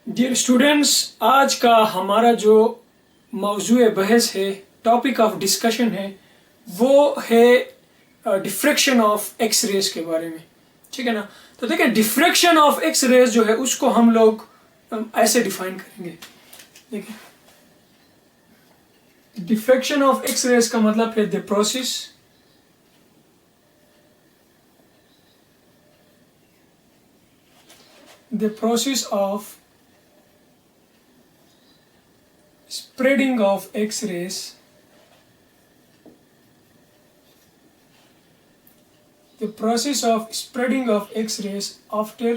Dear students, आज का हमारा जो मौजूए बहस है, टॉपिक ऑफ डिस्कशन है, वो है डिफ्रैक्शन ऑफ एक्स रेज के बारे में। ठीक है ना। तो देखिए, डिफ्रैक्शन ऑफ एक्स रेज जो है उसको हम लोग ऐसे डिफाइन करेंगे। देखिए, डिफ्रैक्शन ऑफ एक्स रेज का मतलब है the process of spreading of X-rays the process of spreading of X-rays after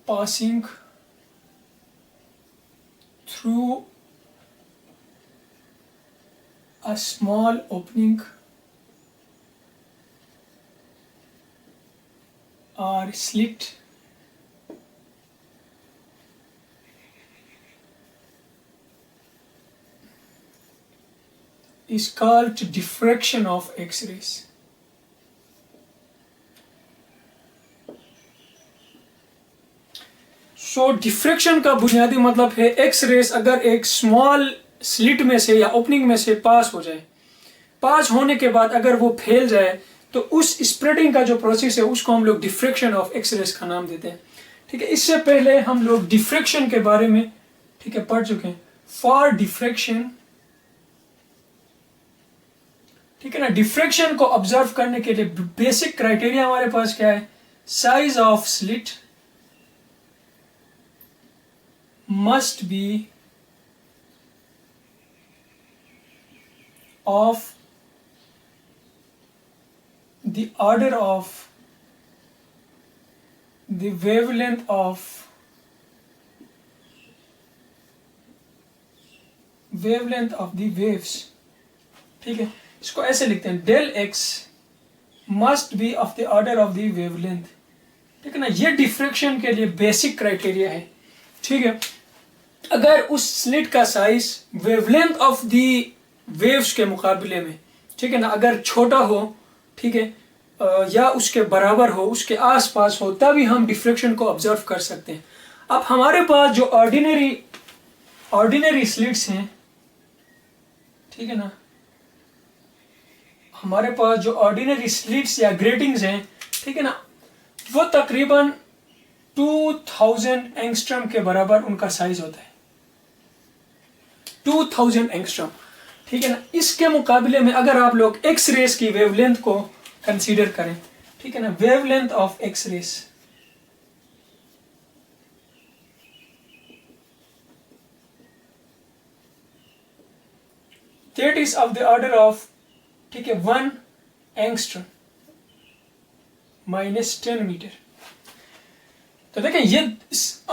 passing through a small opening or slit is called diffraction of X-rays. So diffraction का बुनियादी मतलब है x race अगर एक small slit में से या opening में से पास हो जाए, पास होने के बाद अगर वो फैल जाए तो उस स्प्रेडिंग का जो प्रोसेस है उसको हम लोग डिफ्रैक्शन ऑफ एक्स रेस का नाम देते हैं। ठीक है, इससे पहले हम लोग डिफ्रैक्शन के बारे में ठीक है पढ़ चुके हैं। फॉर डिफ्रैक्शन, ठीक है ना, डिफ्रैक्शन को ऑब्जर्व करने के लिए बेसिक क्राइटेरिया हमारे पास क्या है? Size of slit must be of the order of the wavelength of the waves। ठीक है, इसको ऐसे लिखते हैं, del X must be of the order of the wavelength. ठीक है ना, ये डिफ्रैक्शन के लिए बेसिक क्राइटेरिया है। ठीक है, अगर उस स्लिट का size wavelength of the waves के मुकाबले में, ठीक है ना, अगर छोटा हो, ठीक है, या उसके बराबर हो, उसके आसपास हो, तभी हम डिफ्रैक्शन को ऑब्जर्व कर सकते हैं। अब हमारे पास जो ऑर्डिनरी स्लिट्स हैं, ठीक है ना, हमारे पास जो ऑर्डिनरी स्लिट्स या ग्रेटिंग्स हैं, ठीक है ना, वो तकरीबन 2000 एंगस्ट्रम के बराबर उनका साइज होता है। 2000 एंगस्ट्रम, ठीक है ना। इसके मुकाबले में अगर आप लोग एक्स रेस की वेवलेंथ को कंसीडर करें, ठीक है ना, wavelength of X rays, that is of the order of, ठीक है, 1 एंगस्ट्रम -10 मीटर। तो देखें, ये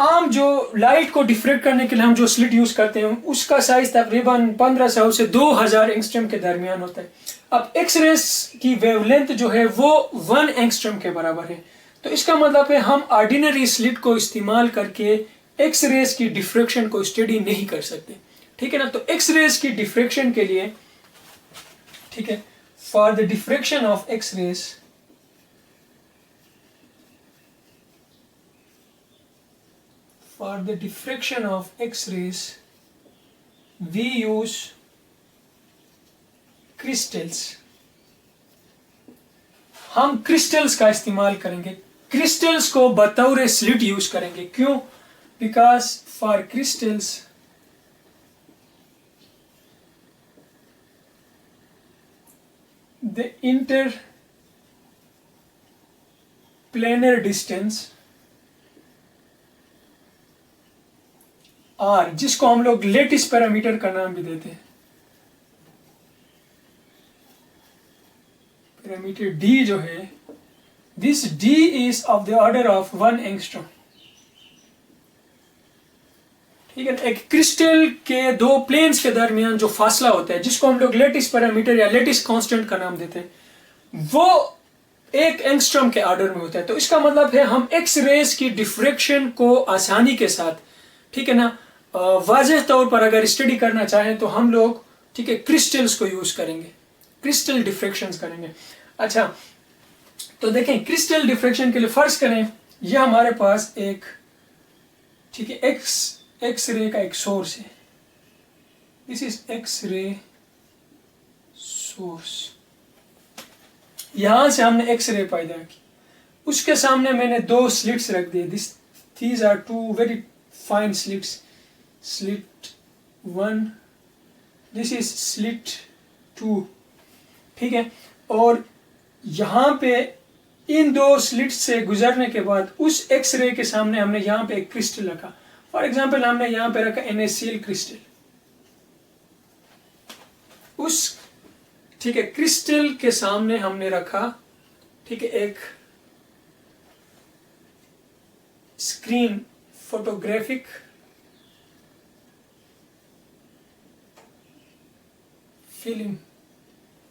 आम जो लाइट को डिफ्रेक्ट करने के लिए हम जो स्लिट यूज करते हैं उसका साइज तकरीबन 1500 से 2000 एंगस्ट्रम के दरमियान होता है। अब एक्स रेस की वेवलेंथ जो है वो 1 एंगस्ट्रम के बराबर है। तो इसका मतलब है हम ऑर्डिनरी स्लिट को इस्तेमाल करके एक्स रेस की डिफ्रेक्शन को स्टडी नहीं कर सकते। ठीक है ना, तो एक्स रेस की डिफ्रेक्शन के लिए, ठीक है, for the diffraction of X rays, for the diffraction of X-rays we use crystals। हम क्रिस्टल्स का इस्तेमाल करेंगे, क्रिस्टल्स को बतौर स्लिट यूज करेंगे। क्यों? Because for crystals the interplanar distance are, जिसको हम लोग लेटिस पैरामीटर का नाम भी देते हैं, पैरामीटर डी जो है, this D is of the order of 1 angstrom. ठीक है, एक क्रिस्टल के दो प्लेन्स के दरमियान जो फासला होता है, जिसको हम लोग लेटिस पैरामीटर या लेटिस कांस्टेंट का नाम देते हैं, वो 1 एंगस्ट्रम के ऑर्डर में होता है। तो इसका मतलब है हम एक्स रेस की डिफ्रैक्शन को आसानी के साथ, ठीक है ना, वाज़ेह तौर पर अगर स्टडी करना चाहें तो हम लोग, ठीक है, क्रिस्टल्स को यूज करेंगे, क्रिस्टल डिफ्रैक्शंस करेंगे। अच्छा, तो देखें, क्रिस्टल डिफ्रैक्शन के लिए फर्ज करें ये हमारे पास एक ठीक है, एक्स रे का एक सोर्स है, this is X ray source. यहां से हमने एक्स रे पैदा की, उसके सामने मैंने दो स्लिट्स रख दिए, these are two very fine slits, slit 1, this is slit 2, ठीक है। और यहाँ पे इन दो स्लिट्स से गुजरने के बाद उस एक्स रे के सामने हमने यहाँ पे एक क्रिस्टल रखा, फॉर एग्जांपल हमने यहाँ पे रखा NaCl क्रिस्टल, उस ठीक है क्रिस्टल के सामने हमने रखा, ठीक है, एक स्क्रीन फोटोग्राफिक फिल्म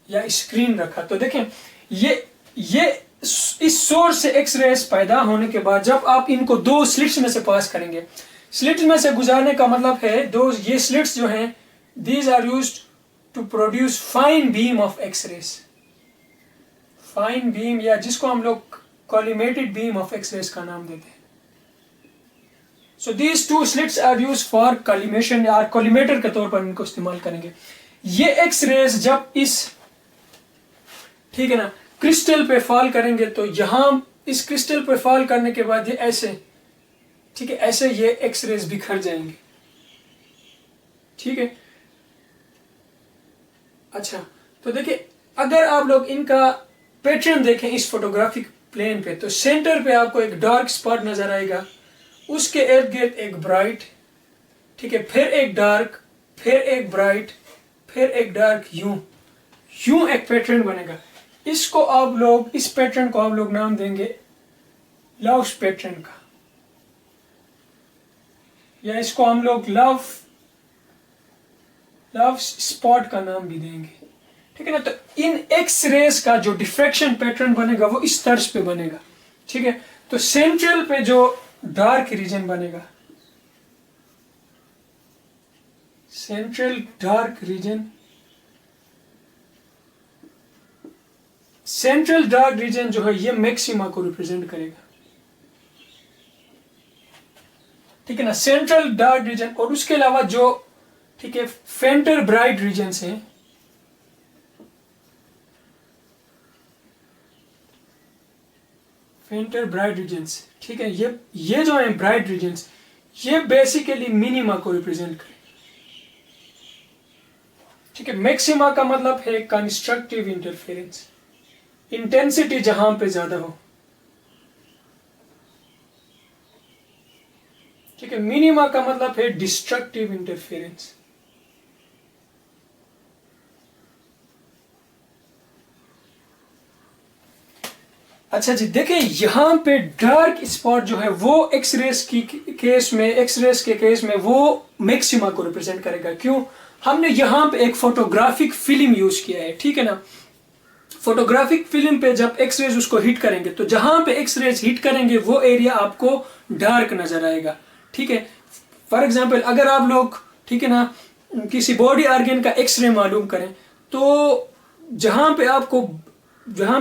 या स्क्रीन रखा। तो देखें ये इस सोर्स से एक्स रेस पैदा होने के बाद जब आप इनको दो स्लिट्स में से पास करेंगे, स्लिट्स में से गुजारने का मतलब है दो ये स्लिट्स जो हैं these are used to produce fine beam of X rays, fine beam या जिसको हम लोग collimated beam of X rays का नाम देते हैं। So these two slits are used for collimation या कॉलिमेटर के तौर पर इनको इस्तेमाल करेंगे। ये एक्स रेस जब इस ठीक है ना क्रिस्टल पे फॉल करेंगे तो यहां इस क्रिस्टल पे फॉल करने के बाद ये ऐसे ठीक है ऐसे ये एक्स रेस बिखर जाएंगे, ठीक है। अच्छा तो देखिए अगर आप लोग इनका पैटर्न देखें इस फोटोग्राफिक प्लेन पे, तो सेंटर पे आपको एक डार्क स्पॉट नजर आएगा, उसके इर्द गिर्द एक ब्राइट, ठीक है, फिर एक डार्क, फिर एक ब्राइट, फिर एक डार्क, यूं एक पैटर्न बनेगा। इसको आप लोग इस पैटर्न को आप लोग नाम देंगे लव पैटर्न का, या इसको हम लोग लव स्पॉट का नाम भी देंगे, ठीक है ना। तो इन एक्स रेस का जो डिफ्रैक्शन पैटर्न बनेगा वो इस तर्ज पे बनेगा, ठीक है। तो सेंट्रल पे जो डार्क रीजन बनेगा, central dark region, central dark region जो है ये मैक्सिमा को रिप्रेजेंट करेगा, ठीक है ना, सेंट्रल डार्क रीजन। और उसके अलावा जो ठीक है फेंटर ब्राइट रीजन है, फेंटर ब्राइट रीजन्स, ठीक है, ये जो है ब्राइट रीजन्स ये बेसिकली मिनिमा को रिप्रेजेंट करें, ठीक है। मैक्सिमा का मतलब है कंस्ट्रक्टिव इंटरफेरेंस, इंटेंसिटी जहां पे ज्यादा हो, ठीक है। मिनिमा का मतलब है डिस्ट्रक्टिव इंटरफेरेंस। अच्छा जी देखिए यहां पे डार्क स्पॉट जो है वो एक्सरेस के केस में वो मैक्सिमा को रिप्रेजेंट करेगा। क्यों? हमने यहां पे एक फोटोग्राफिक फिल्म यूज किया है, ठीक है ना। फोटोग्राफिक फिल्म पे जब एक्सरेज उसको हिट करेंगे तो जहां पे एक्सरेज हिट करेंगे वो एरिया आपको डार्क नजर आएगा, ठीक है। फॉर एग्जांपल अगर आप लोग ठीक है ना किसी बॉडी ऑर्गन का एक्सरे मालूम करें तो जहां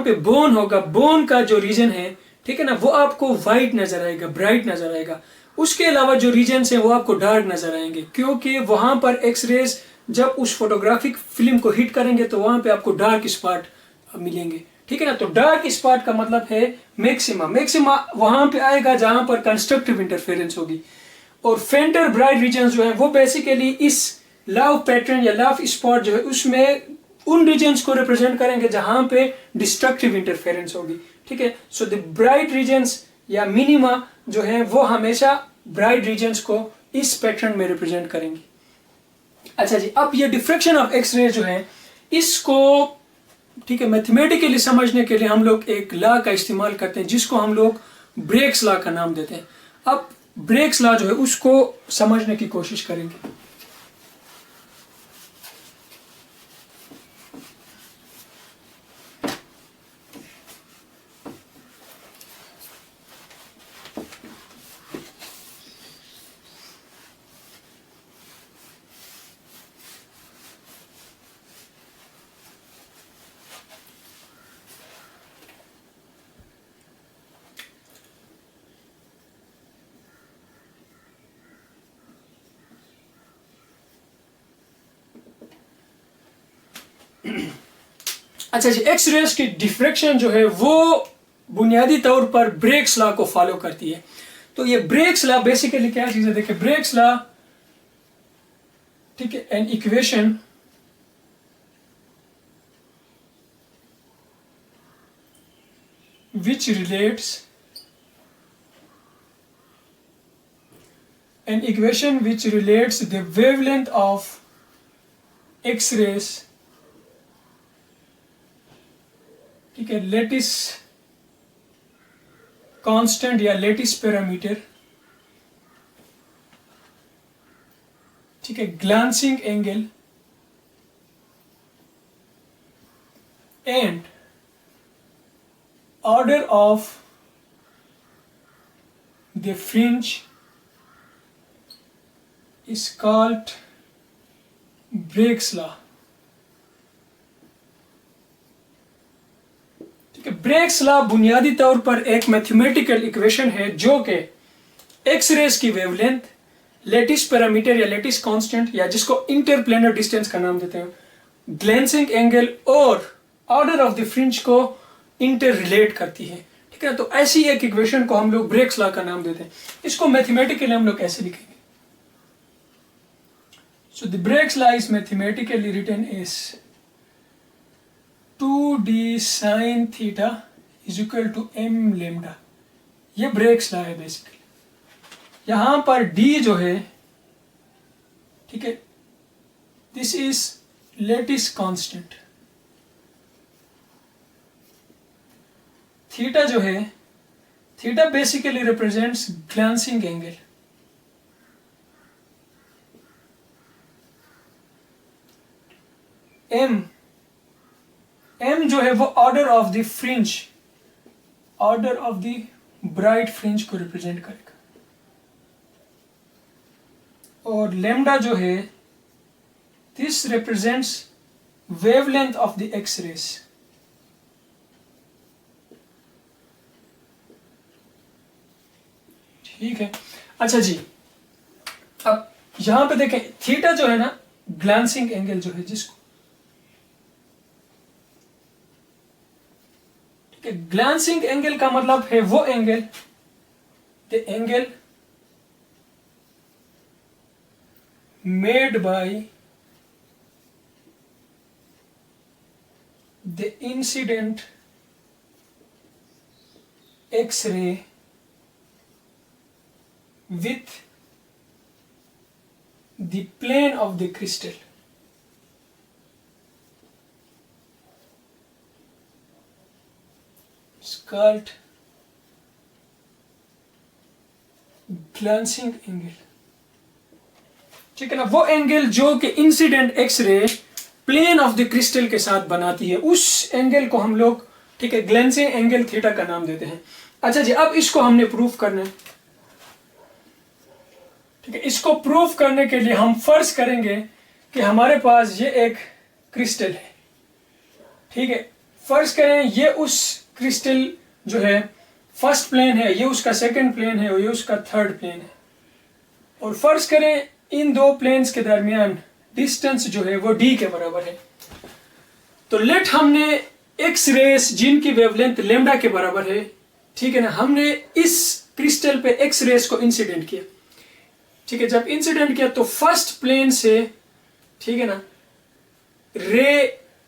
पे बोन होगा, बोन का जो रीजन है ठीक है ना वो आपको वाइट नजर आएगा, ब्राइट नजर आएगा। उसके अलावा जो रीजन्स हैं वो आपको डार्क नजर आएंगे, क्योंकि वहां पर एक्सरेज जब उस फोटोग्राफिक फिल्म को हिट करेंगे तो वहां पे आपको डार्क स्पॉट मिलेंगे, ठीक है ना। तो डार्क स्पॉट का मतलब है मैक्सिमा। मैक्सिमा वहां पे आएगा जहां पर कंस्ट्रक्टिव इंटरफेरेंस होगी। और फेंटर ब्राइट रीजन्स जो है वो बेसिकली इस लव पैटर्न या लव स्पॉट जो है उसमें उन रीजन्स को रिप्रेजेंट करेंगे जहां पे डिस्ट्रक्टिव इंटरफेरेंस होगी, ठीक है। सो द ब्राइट रीजन्स या मिनिमा जो है वो हमेशा ब्राइट रीजन्स को इस पैटर्न में रिप्रेजेंट करेंगे। अच्छा जी, अब ये डिफ्रेक्शन ऑफ एक्सरे जो है इसको ठीक है मैथमेटिकली समझने के लिए हम लोग एक लॉ का इस्तेमाल करते हैं जिसको हम लोग ब्रेक्स लॉ का नाम देते हैं। अब ब्रेक्स लॉ जो है उसको समझने की कोशिश करेंगे। अच्छा जी, एक्स रेज की डिफ्रेक्शन जो है वो बुनियादी तौर पर ब्रेग्स लॉ को फॉलो करती है। तो ये ब्रेग्स लॉ बेसिकली क्या चीज है, देखिए ब्रेग्स लॉ, ठीक है, an equation which relates the wavelength of X-rays, ठीक है, लेटिस कांस्टेंट या लेटिस पैरामीटर, ठीक है, glancing angle and order of the fringe is called Brake's law। ठीक है, ब्रेग्स लॉ बुनियादी तौर पर एक मैथमेटिकल इक्वेशन है जो कि एक्स रेज की वेवलेंथ, लेटिस पैरामीटर या लेटिस कांस्टेंट या जिसको इंटरप्लेनर डिस्टेंस का नाम देते हैं, ग्लेंसिंग एंगल और ऑर्डर ऑफ द फ्रिंज को इंटर रिलेट करती है। ठीक है, तो ऐसी एक इक्वेशन को हम लोग ब्रेग्स लॉ का नाम देते हैं। इसको मैथमेटिकली हम लोग कैसे लिखेंगे? So the Bragg's law is mathematically written as 2d sin theta is equal to m lambda. ये ब्रेग्स लॉ है बेसिकली। यहां पर d जो है, ठीक है, this is lattice constant. Theta जो है, theta basically represents glancing angle. M जो है वो order of the fringe, order of the bright fringe को रिप्रेजेंट करेगा। और लेम्डा जो है, this represents wavelength of the x raise. ठीक है, अच्छा जी, अब यहां पे देखें थीटा जो है ना, ग्लांसिंग एंगल जो है जिसको, ठीक है, ग्लांसिंग एंगल का मतलब है वो angle, the angle made by the incident X ray with the plane of the crystal। It's called glancing angle। ठीक है ना, वो एंगल जो कि incident X ray plane of the crystal के साथ बनाती है, उस एंगल को हम लोग, ठीक है, ग्लेंसिंग एंगल थीटा का नाम देते हैं। अच्छा जी, अब इसको हमने प्रूफ करना है। ठीक है, इसको प्रूफ करने के लिए हम फर्ज करेंगे कि हमारे पास ये एक क्रिस्टल है। ठीक है, फर्ज करें ये उस क्रिस्टल जो है फर्स्ट प्लेन है, ये उसका सेकंड प्लेन है और ये उसका थर्ड प्लेन है। और फर्ज करें इन दो प्लेन्स के दरमियान डिस्टेंस जो है वो d के बराबर है। तो लेट हमने एक्स रेस जिनकी वेवलेंथ लेम्डा के बराबर है, ठीक है ना, हमने इस क्रिस्टल पे एक्स रेस को इंसिडेंट किया। ठीक है, जब इंसिडेंट किया तो फर्स्ट प्लेन से, ठीक है ना,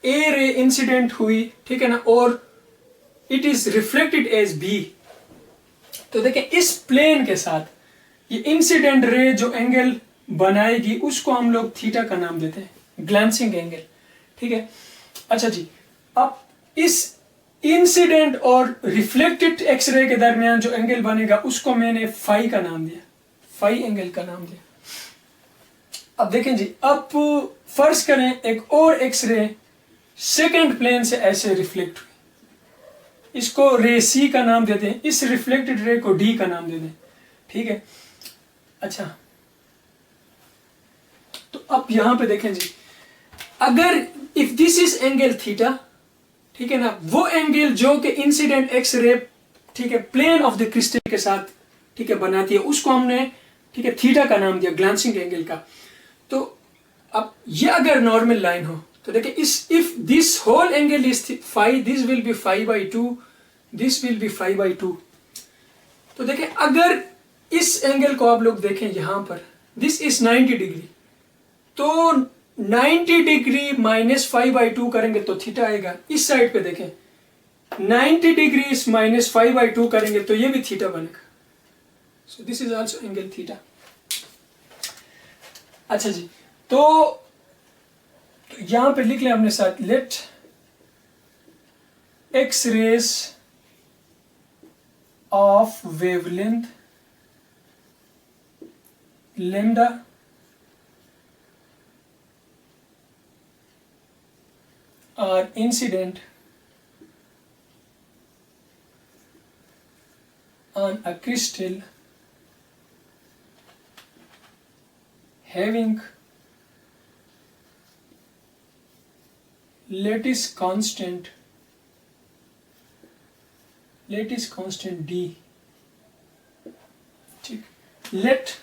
ए रे इंसिडेंट हुई, ठीक है ना, और it is reflected as B. तो देखें इस प्लेन के साथ ये इंसिडेंट रे जो एंगल बनाएगी उसको हम लोग थीटा का नाम देते हैं, ग्लांसिंग एंगल। ठीक है, अच्छा जी, अब इस इंसिडेंट और रिफ्लेक्टेड एक्सरे के दरमियान जो एंगल बनेगा उसको मैंने फाई का नाम दिया, फाई एंगल का नाम दिया। अब देखें जी, अब फर्ज करें एक और एक्सरे सेकेंड प्लेन से ऐसे रिफ्लेक्ट हुई, इसको रे सी का नाम देते हैं, इस रिफ्लेक्टेड रे को डी का नाम दे दें। ठीक है, अच्छा, तो अब यहां पे देखें जी, अगर if this is angle theta, ठीक है ना, वो एंगल जो कि इंसिडेंट एक्स रे, ठीक है, प्लेन ऑफ द क्रिस्टल के साथ, ठीक है, बनाती है, उसको हमने, ठीक है, थीटा का नाम दिया, ग्लांसिंग एंगल का। तो अब ये अगर नॉर्मल लाइन हो तो देखिए if this whole angle is phi, this will be phi by two, this will be phi by two. तो देखिए अगर इस एंगल को आप लोग देखें यहां पर, दिस इज 90 डिग्री, तो 90 डिग्री माइनस 5/2 करेंगे तो थीटा आएगा। इस साइड पे देखें 90 डिग्री माइनस 5/2 करेंगे तो ये भी थीटा बनेगा। So this is also angle theta. अच्छा जी, तो यहां पे लिख लें अपने साथ, let X rays of wavelength lambda are incident on a crystal having lattice constant d, ठीक, let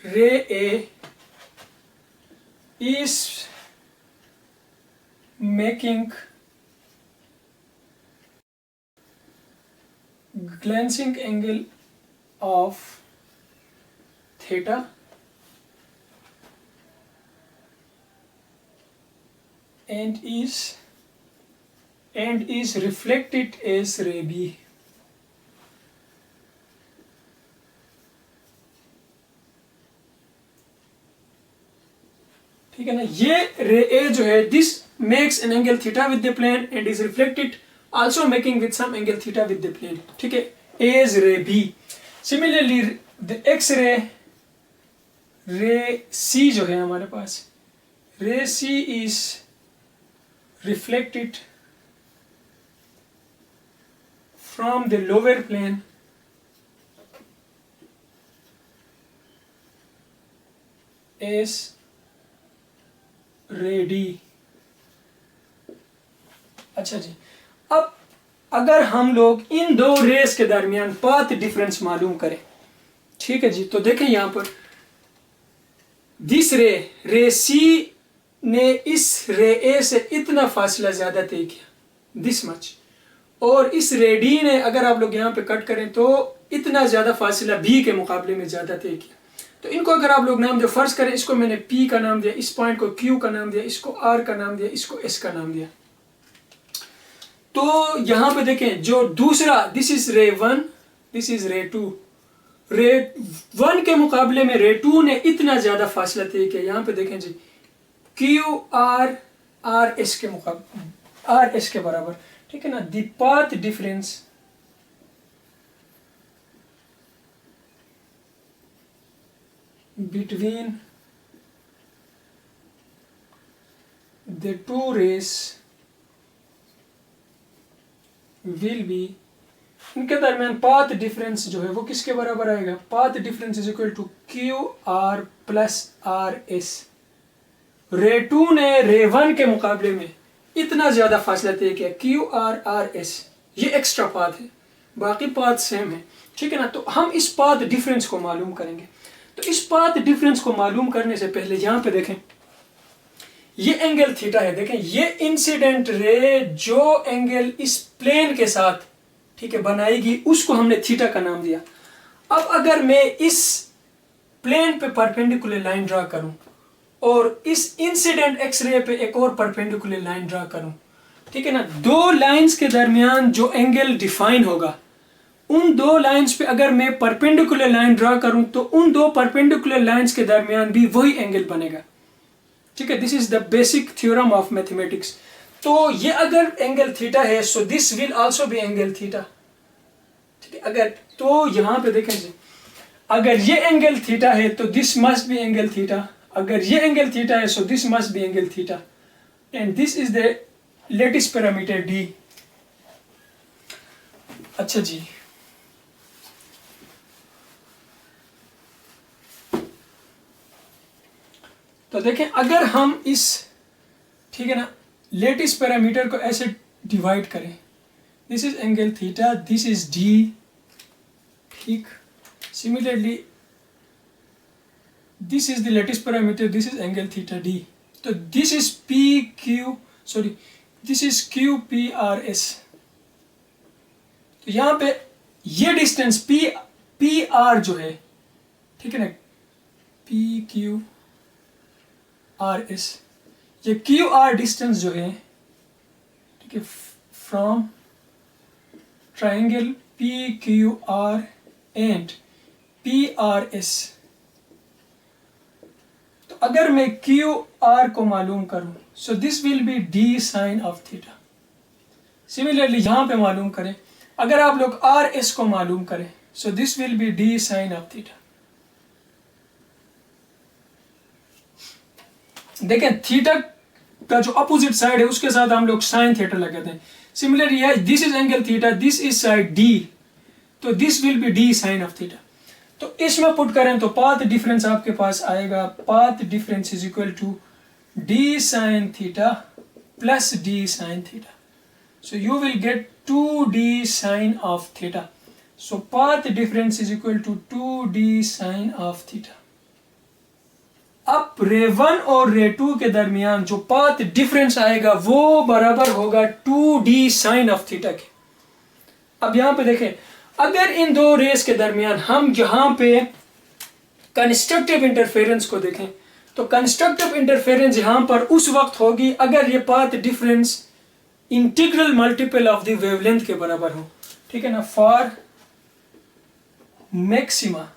ray A is making glancing angle of theta and is reflected as ray B। ठीक है ना, ये रे ए जो है, this makes an angle theta with the plane and is reflected also making with some angle theta with the plane, ठीक है, as रे B. Similarly the X ray सी जो है हमारे पास, ray C is reflected from the lower plane edge ready. अच्छा जी, अब अगर हम लोग इन दो रेस के दरमियान पाथ डिफरेंस मालूम करें, ठीक है जी, तो देखें यहां पर दिस रे सी ने इस रे ए से इतना फासला ज्यादा तय किया, दिस मच, और इस रे डी ने अगर आप लोग यहां पे कट करें तो इतना ज्यादा फासला बी के मुकाबले में ज्यादा तय किया। तो इनको अगर आप लोग नाम दो, फर्ज करें इसको मैंने P का नाम दिया, इस पॉइंट को Q का नाम दिया, इसको R का नाम दिया, इसको S का नाम दिया। तो यहां पे देखें जो दूसरा, दिस इज रे 1, दिस इज रे 2, रे 1 के मुकाबले में रे 2 ने इतना ज्यादा फासला तय किया। यहां पे देखें जी QR S के मुकाबले RS के बराबर, ठीक है ना। The path difference between the two rays will be, इनके दरमियान पाथ डिफरेंस जो है वो किसके बराबर आएगा, path difference is equal to QR plus RS। Ray 2 ने रे 1 के मुकाबले में इतना ज्यादा फासला तय किया, QRRS, ये एक्स्ट्रा पाथ है, बाकी पाथ सेम है, ठीक है ना। तो हम इस पाथ डिफरेंस को मालूम करेंगे। तो इस पाथ डिफरेंस को मालूम करने से पहले यहां पे देखें ये एंगल थीटा है, देखें ये इंसिडेंट रे जो एंगल इस प्लेन के साथ, ठीक है, बनाएगी उसको हमने थीटा का नाम दिया। अब अगर मैं इस प्लेन पे परपेंडिकुलर लाइन ड्रा करूं और इस इंसिडेंट एक्स रे पे एक और परपेंडिकुलर लाइन ड्रा करूं, ठीक है ना, दो लाइंस के दरमियान जो एंगल डिफाइन होगा, उन दो लाइंस पे अगर मैं परपेंडिकुलर लाइन ड्रा करूं तो उन दो परपेंडिकुलर लाइंस के दरमियान भी वही एंगल बनेगा, ठीक है। This is the basic theorem of mathematics. तो ये अगर एंगल थीटा है so this will also be angle theta, ठीक है। अगर तो यहां पे देखें जी, अगर ये एंगल थीटा है तो this must be angle theta, अगर ये एंगल थीटा है so this must be angle theta, and this is the lattice parameter D. अच्छा जी, तो देखें अगर हम इस, ठीक है ना, लेटिस पैरामीटर को ऐसे डिवाइड करें, this is angle theta, this is D, ठीक। Similarly this is the lattice parameter, this is angle theta D. तो this is this is Q P R S. तो यहाँ पे ये डिस्टेंस पी आर जो है, ठीक है ना, पी क्यू आर एस, ये क्यू आर डिस्टेंस जो है, ठीक है, from triangle P Q R and P R S. तो अगर मैं क्यू आर को मालूम करूं, so this will be D sine of theta. Similarly यहां पे मालूम करें, अगर आप लोग आर एस को मालूम करें, so this will be D sine of theta. देखें थीटा का जो अपोजिट साइड है उसके साथ हम लोग साइन थीटा लगाते हैं। सिमिलरली है, this is angle theta, this is side D, तो this will be D sine of theta. तो इसमें पुट करें तो पाथ डिफरेंस आपके पास आएगा, path difference is equal to D sine theta plus D sine theta. So you will get 2d sine of theta. So path difference is equal to 2d sine of theta. अब ray 1 और रे 2 के दरमियान जो path difference आएगा वो बराबर होगा 2d साइन ऑफ थीटा के। अब यहां पे देखें, अगर इन दो रेस के दरमियान हम यहां पे कंस्ट्रक्टिव इंटरफेरेंस को देखें, तो कंस्ट्रक्टिव इंटरफेरेंस यहां पर उस वक्त होगी अगर ये path difference integral multiple of the wavelength के बराबर हो, ठीक है ना। फॉर मैक्सिमा,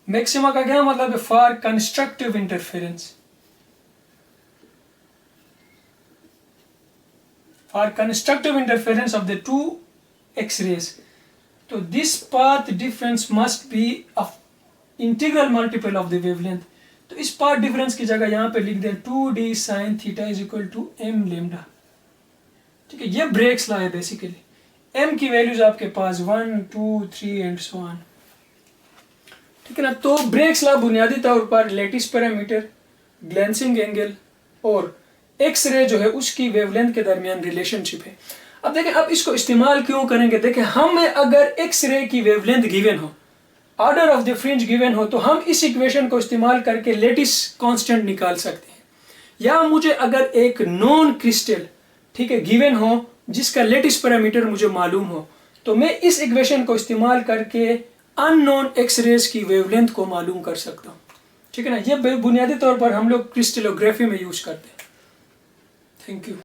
मैक्सिमा का क्या मतलब है, for constructive interference, for constructive interference of the two X-rays, तो this path difference must be of integral multiple of the wavelength. तो इस पाथ डिफरेंस की जगह यहां पे लिख दें 2d sine theta is equal to m lambda, ठीक है। ये ब्रेक्स ला है बेसिकली, m की वैल्यूज आपके पास 1 2 3 एंड सो ऑन, ठीक है ना। तो ब्रेक्स ला बुनियादी तौर पर लेटिस पैरामीटर, ग्लेंसिंग एंगल और एक्स रे जो है उसकी वेवलेंथ के दरमियान रिलेशनशिप है। अब देखें, अब इसको इस्तेमाल क्यों करेंगे, देखें हमें अगर एक्स रे की वेवलेंथ गिवन हो, order of the fringe given हो, तो हम इस इक्वेशन को इस्तेमाल करके लेटिस कांस्टेंट निकाल सकते हैं। या मुझे अगर एक नॉन क्रिस्टल, ठीक है, गिवन हो जिसका लेटिस पैरामीटर मुझे मालूम हो, तो मैं इस इक्वेशन को इस्तेमाल करके अननोन एक्स रेज की वेवलेंथ को मालूम कर सकता हूँ, ठीक है ना। ये बुनियादी तौर पर हम लोग क्रिस्टलोग्राफी में यूज करते हैं। Thank you.